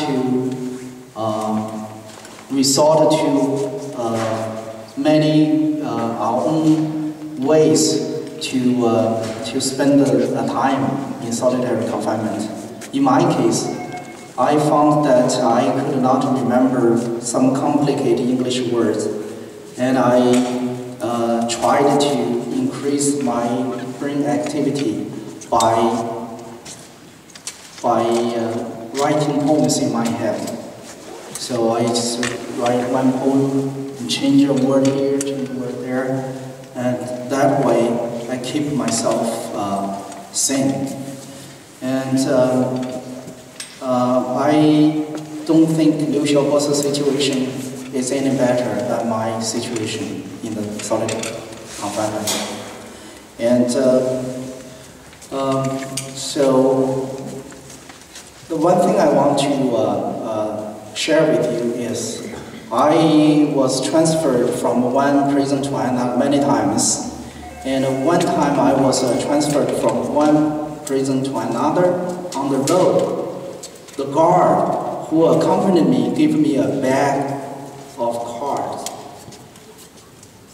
to resort to many our own ways to spend the time in solitary confinement. In my case, I found that I could not remember some complicated English words, and I tried to increase my brain activity by writing poems in my head. So I just write one poem and change a word here, change a word there, and that way I keep myself sane. And I don't think Liu Xiaobo's situation is any better than my situation in the solitary confinement. And so the one thing I want to share with you is I was transferred from one prison to another many times. And one time I was transferred from one prison to another on the road. The guard who accompanied me gave me a bag of cards.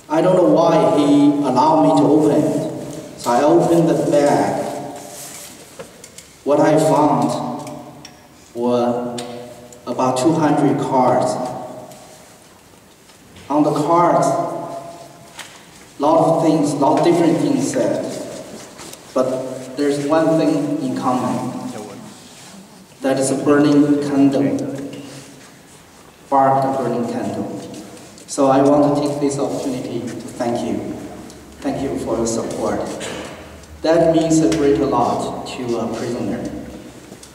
I don't know why he allowed me to open it. So I opened the bag. What I found were about 200 cards. On the cards, lot of different things said, but there's one thing in common. That is a burning candle, sparked a burning candle. So I want to take this opportunity to thank you. Thank you for your support. That means a great lot to a prisoner.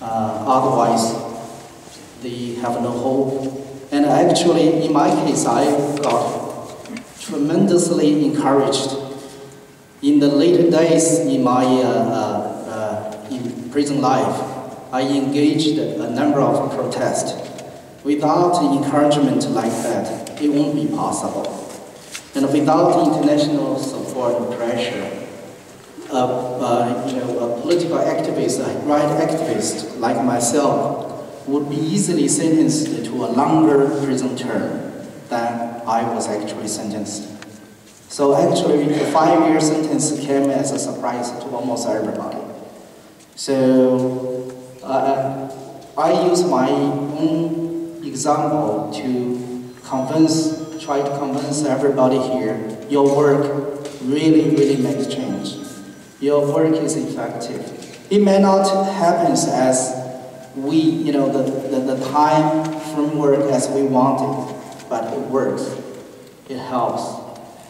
Otherwise, they have no hope. And actually, in my case, I got tremendously encouraged. In the later days in my in prison life, I engaged a number of protests. Without encouragement like that, it won't be possible. And without international support and pressure, a political activist, a right activist like myself, would be easily sentenced to a longer prison term than I was actually sentenced. So actually, the 5-year sentence came as a surprise to almost everybody. So I use my own example to try to convince everybody here, your work really, really makes change. Your work is effective. It may not happen as the time framework as we wanted, but it works. It helps.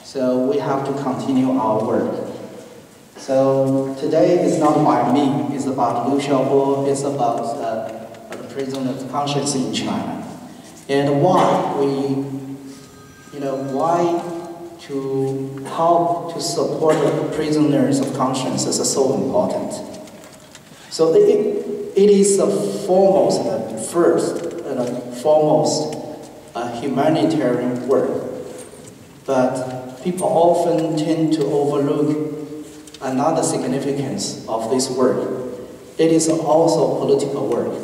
So we have to continue our work. So today is not about me, it's about Liu Xiaobo, it's about the prison of conscience in China. And why to help to support the prisoners of conscience is so important. So it is foremost a humanitarian work, but people often tend to overlook another significance of this work. It is also political work,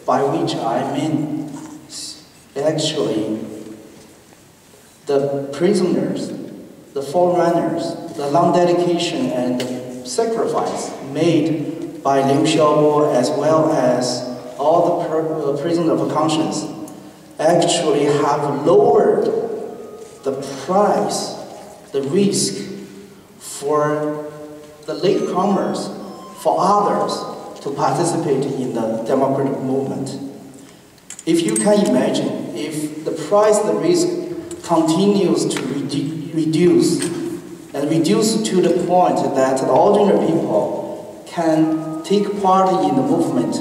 by which I mean actually the prisoners, the forerunners, the long dedication and the sacrifice made by Liu Xiaobo as well as all the prisoners of conscience actually have lowered the price, the risk for the latecomers, for others to participate in the democratic movement. If you can imagine, if the price, the risk continues to reduce to the point that the ordinary people can take part in the movement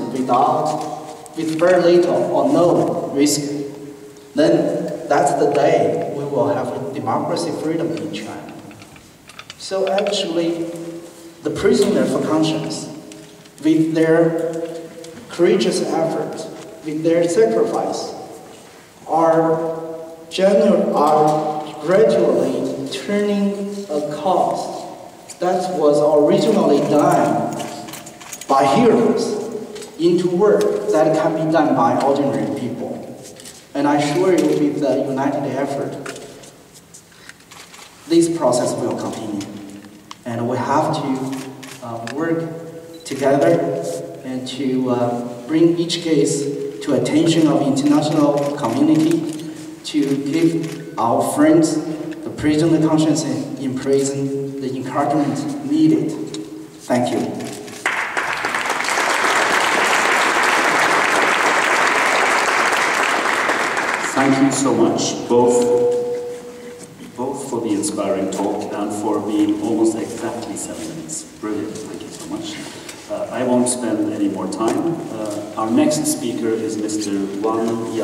with very little or no risk, then that's the day we will have democracy freedom in China. So actually, the prisoners for conscience, with their courageous effort, with their sacrifice, are gradually turning a cause that was originally done by heroes into work that can be done by ordinary people. And I assure you, with the united effort, this process will continue. And we have to work together and to bring each case to attention of international community to give our friends, the prisoner of conscience in prison, the encouragement needed. Thank you. Thank you so much, both for the inspiring talk and for being almost exactly 7 minutes. Brilliant, thank you so much. I won't spend any more time. Our next speaker is Mr. Wang Yang.